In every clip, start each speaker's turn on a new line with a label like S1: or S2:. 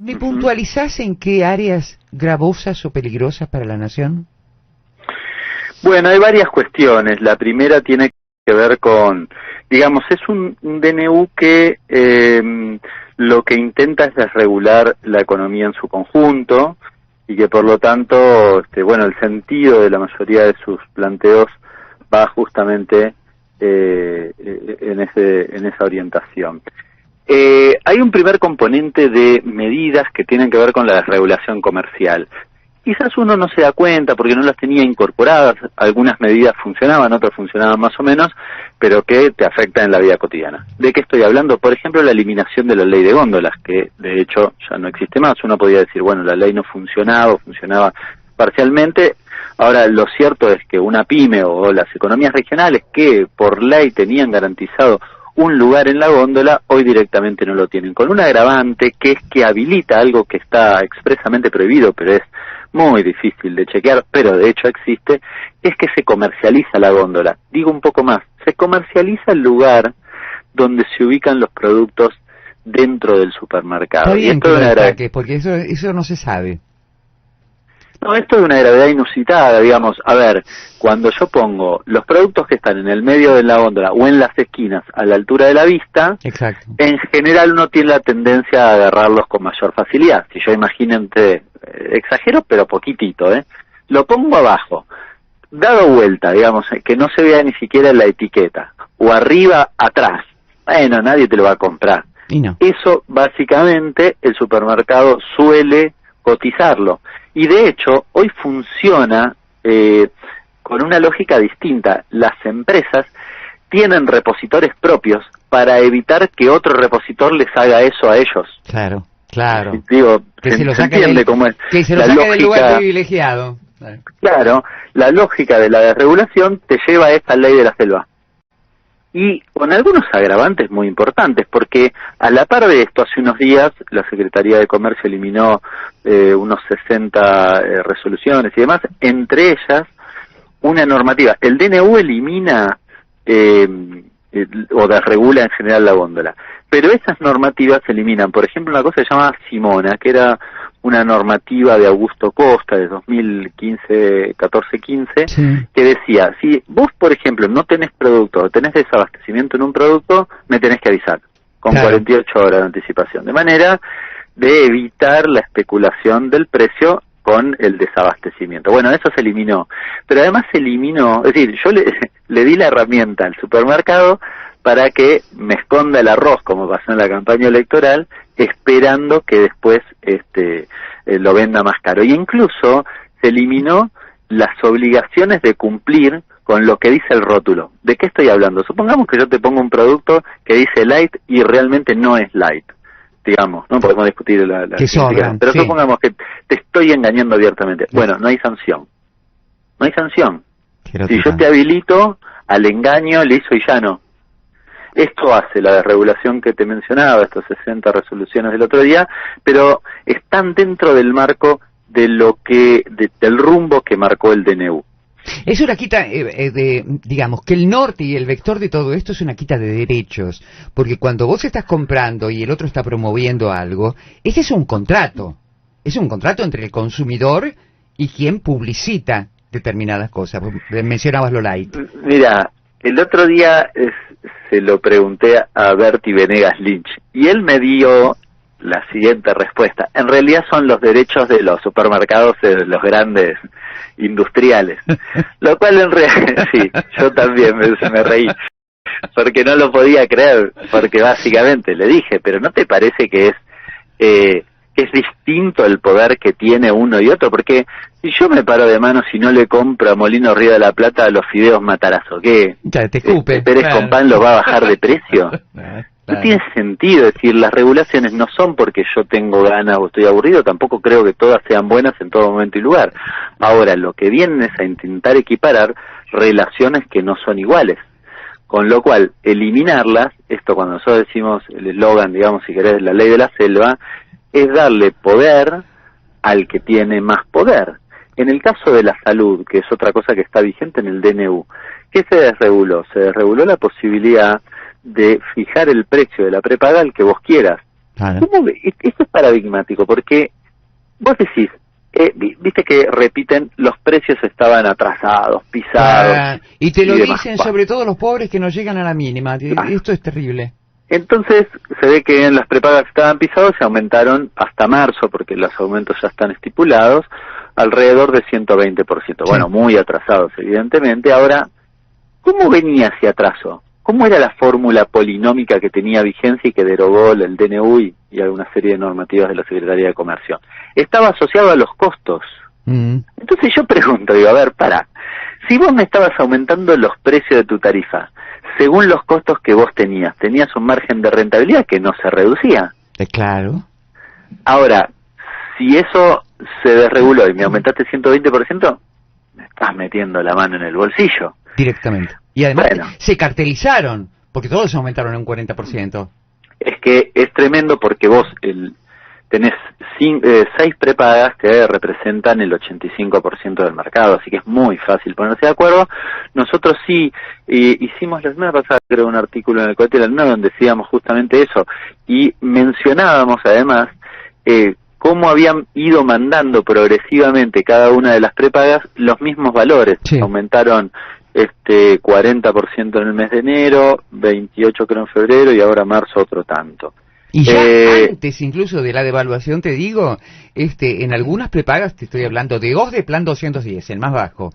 S1: ¿Me puntualizás en qué áreas gravosas o peligrosas para la nación?
S2: Bueno, hay varias cuestiones. La primera tiene que ver con, digamos, es un DNU que lo que intenta es desregular la economía en su conjunto y que por lo tanto, bueno, el sentido de la mayoría de sus planteos va justamente en esa orientación. Hay un primer componente de medidas que tienen que ver con la desregulación comercial. Quizás uno no se da cuenta porque no las tenía incorporadas, algunas medidas funcionaban, otras funcionaban más o menos, pero que te afectan en la vida cotidiana. ¿De qué estoy hablando? Por ejemplo, la eliminación de la ley de góndolas, que de hecho ya no existe más. Uno podía decir, bueno, la ley no funcionaba o funcionaba parcialmente. Ahora, lo cierto es que una pyme o las economías regionales que por ley tenían garantizado un lugar en la góndola, hoy directamente no lo tienen, con un agravante que es que habilita algo que está expresamente prohibido, pero es muy difícil de chequear, pero de hecho existe, es que se comercializa la góndola. Digo un poco más, se comercializa el lugar donde se ubican los productos dentro del supermercado.
S1: Está bien
S2: y esto
S1: que
S2: es
S1: lo
S2: una
S1: destaques, porque eso no se sabe.
S2: No, esto es una gravedad inusitada, digamos. A ver, cuando yo pongo los productos que están en el medio de la góndola o en las esquinas a la altura de la vista,
S1: exacto,
S2: en general uno tiene la tendencia a agarrarlos con mayor facilidad. Si yo imagínate, exagero, pero poquitito, lo pongo abajo, dado vuelta, digamos, que no se vea ni siquiera la etiqueta, o arriba, atrás, bueno, nadie te lo va a comprar.
S1: Y no.
S2: Eso, básicamente, el supermercado suele cotizarlo. Y de hecho, hoy funciona con una lógica distinta. Las empresas tienen repositores propios para evitar que otro repositor les haga eso a ellos.
S1: Claro, claro.
S2: Digo,
S1: que se lo
S2: entiende cómo es
S1: que se lo
S2: la
S1: saque
S2: lógica,
S1: del lugar privilegiado.
S2: Claro, la lógica de la desregulación te lleva a esta ley de la selva. Y con algunos agravantes muy importantes, porque a la par de esto, hace unos días la Secretaría de Comercio eliminó unos 60 resoluciones y demás, entre ellas una normativa. El DNU elimina o desregula en general la góndola, pero esas normativas se eliminan. Por ejemplo, una cosa que se llama Simona, que era una normativa de Augusto Costa de 2015, 14-15, sí, que decía, si vos, por ejemplo, no tenés producto, o tenés desabastecimiento en un producto, me tenés que avisar, con 48 horas de anticipación, de manera de evitar la especulación del precio con el desabastecimiento. Bueno, eso se eliminó, pero además se eliminó, es decir, yo le di la herramienta al supermercado para que me esconda el arroz, como pasó en la campaña electoral, esperando que después lo venda más caro. Y incluso se eliminó las obligaciones de cumplir con lo que dice el rótulo. ¿De qué estoy hablando? Supongamos que yo te pongo un producto que dice light y realmente no es light, digamos, no podemos discutir la pero sí, supongamos que te estoy engañando abiertamente. Bueno, no hay sanción. No hay sanción. Si yo te habilito al engaño, liso y llano. Esto hace la desregulación que te mencionaba, estos 60 resoluciones del otro día, pero están dentro del marco de del rumbo que marcó el DNU.
S1: Es una quita, digamos, que el norte y el vector de todo esto es una quita de derechos, porque cuando vos estás comprando y el otro está promoviendo algo, ese es un contrato entre el consumidor y quien publicita determinadas cosas. Mencionabas lo light.
S2: Mira, el otro día se lo pregunté a Bertie Venegas Lynch y él me dio la siguiente respuesta. En realidad son los derechos de los supermercados de los grandes industriales, lo cual en realidad, sí, yo también me reí, porque no lo podía creer, porque básicamente le dije, pero ¿no te parece que es distinto el poder que tiene uno y otro? Porque si yo me paro de manos y no le compro a Molino Río de la Plata los fideos Matarazzo, ¿qué?
S1: Te escupe.
S2: Pérez con pan los va a bajar de precio. No tiene sentido, es decir, las regulaciones no son porque yo tengo ganas o estoy aburrido, tampoco creo que todas sean buenas en todo momento y lugar. Ahora, lo que vienen es a intentar equiparar relaciones que no son iguales. Con lo cual, eliminarlas, esto cuando nosotros decimos el eslogan, digamos, si querés, la ley de la selva, es darle poder al que tiene más poder. En el caso de la salud, que es otra cosa que está vigente en el DNU, ¿qué se desreguló? Se desreguló la posibilidad de fijar el precio de la prepaga al que vos quieras. Esto es paradigmático, porque vos decís, viste que repiten, los precios estaban atrasados, pisados.
S1: Y te lo dicen sobre todo los pobres que no llegan a la mínima. Esto es terrible. Entonces
S2: se ve que en las prepagas estaban pisados, se aumentaron hasta marzo, porque los aumentos ya están estipulados, alrededor de 120%. Sí. Bueno, muy atrasados evidentemente. Ahora, ¿cómo venía ese atraso? ¿Cómo era la fórmula polinómica que tenía vigencia y que derogó el DNU y alguna serie de normativas de la Secretaría de Comercio? Estaba asociado a los costos. Entonces yo pregunto, digo, a ver, si vos me estabas aumentando los precios de tu tarifa, según los costos que vos tenías un margen de rentabilidad que no se reducía.
S1: Claro.
S2: Ahora, si eso se desreguló y me aumentaste 120%, me estás metiendo la mano en el bolsillo.
S1: Directamente. Y además se cartelizaron, porque todos aumentaron en un 40%.
S2: Es que es tremendo porque vos tenés 6 prepagas que representan el 85% del mercado, así que es muy fácil ponerse de acuerdo. Nosotros sí hicimos la semana pasada, creo, un artículo en el Cohete de la Luna donde decíamos justamente eso, y mencionábamos además cómo habían ido mandando progresivamente cada una de las prepagas los mismos valores. Sí. Aumentaron 40% en el mes de enero, 28 creo en febrero y ahora marzo otro tanto.
S1: Y ya antes incluso de la devaluación, te digo, en algunas prepagas, te estoy hablando de OSDE Plan 210, el más bajo,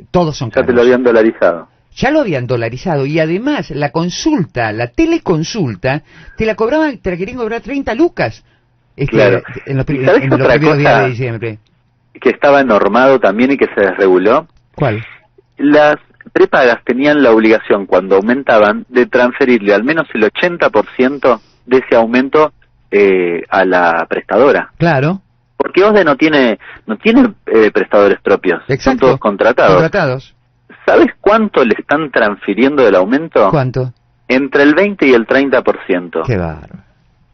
S1: todos son caros.
S2: Ya te lo habían dolarizado.
S1: Ya lo habían dolarizado, y además la consulta, la teleconsulta, te la querían cobrar 30 lucas.
S2: Claro.
S1: En los primeros días de diciembre.
S2: Que estaba normado también y que se desreguló.
S1: ¿Cuál?
S2: Las prepagas tenían la obligación, cuando aumentaban, de transferirle al menos el 80% de ese aumento a la prestadora.
S1: Claro.
S2: Porque OSDE no tiene prestadores propios.
S1: Exacto.
S2: Son todos contratados. ¿Sabes cuánto le están transfiriendo del aumento?
S1: ¿Cuánto?
S2: Entre el 20 y el 30%.
S1: Qué bárbaro.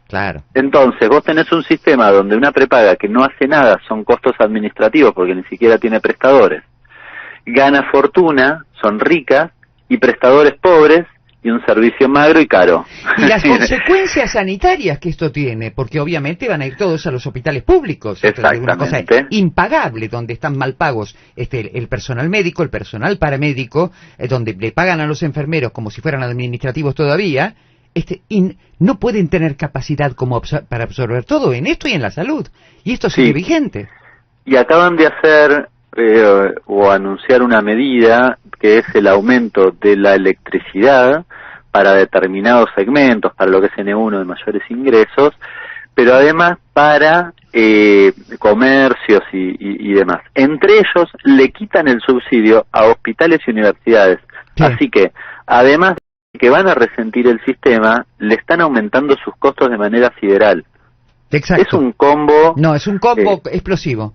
S1: Claro.
S2: Entonces, vos tenés un sistema donde una prepaga que no hace nada son costos administrativos porque ni siquiera tiene prestadores. Gana fortuna, son ricas, y prestadores pobres, y un servicio magro y caro.
S1: Y las consecuencias sanitarias que esto tiene, porque obviamente van a ir todos a los hospitales públicos.
S2: Exactamente.
S1: Es una cosa impagable, donde están mal pagos el personal médico, el personal paramédico, donde le pagan a los enfermeros como si fueran administrativos todavía, y no pueden tener capacidad para absorber todo en esto y en la salud. Y esto sigue vigente.
S2: Y acaban de hacer o anunciar una medida que es el aumento de la electricidad para determinados segmentos, para lo que es N1 de mayores ingresos, pero además para comercios y demás. Entre ellos le quitan el subsidio a hospitales y universidades. Sí. Así que, además de que van a resentir el sistema, le están aumentando sus costos de manera sideral.
S1: Exacto.
S2: Es un combo...
S1: No, es un combo explosivo.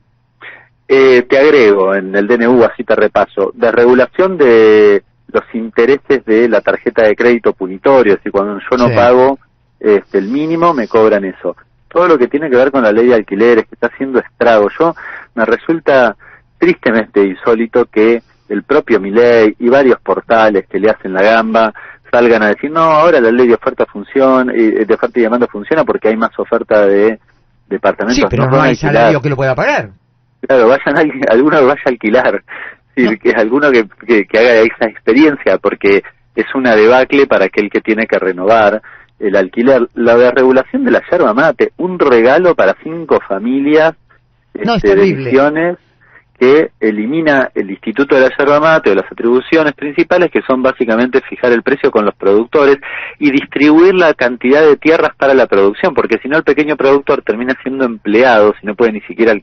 S2: Te agrego en el DNU, así te repaso, desregulación de los intereses de la tarjeta de crédito punitorio, es decir, cuando yo no pago el mínimo, me cobran eso. Todo lo que tiene que ver con la ley de alquileres, que está haciendo estragos. Me resulta tristemente insólito que el propio Milei y varios portales que le hacen la gamba salgan a decir, no, ahora la ley de oferta de oferta y demanda funciona porque hay más oferta de departamentos.
S1: Sí, pero no hay salario que lo pueda pagar.
S2: Claro, alguno vaya a alquilar, es decir, que es alguno que haga esa experiencia, porque es una debacle para aquel que tiene que renovar el alquiler. La desregulación de la yerba mate, un regalo para 5 familias de Misiones, que elimina el Instituto de la Yerba Mate o las atribuciones principales, que son básicamente fijar el precio con los productores y distribuir la cantidad de tierras para la producción, porque si no el pequeño productor termina siendo empleado, si no puede ni siquiera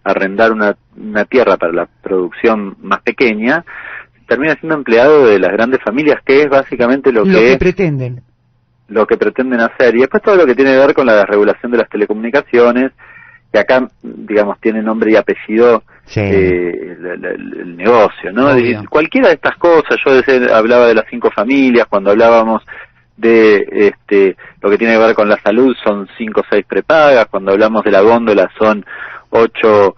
S2: arrendar una tierra para la producción más pequeña, termina siendo empleado de las grandes familias, que es básicamente lo que pretenden hacer. Y después todo lo que tiene que ver con la desregulación de las telecomunicaciones, que acá, digamos, tiene nombre y apellido el negocio, ¿no? Cualquiera de estas cosas, yo hablaba de las 5 familias, cuando hablábamos de lo que tiene que ver con la salud son 5 o 6 prepagas, cuando hablamos de la góndola son 8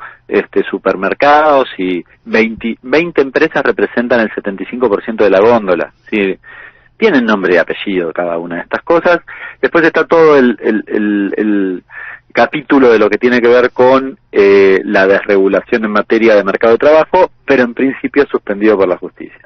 S2: supermercados y 20 empresas representan el 75% de la góndola, ¿sí? tienen nombre y apellido cada una de estas cosas. Después está todo el capítulo de lo que tiene que ver con la desregulación en materia de mercado de trabajo, pero en principio suspendido por la justicia.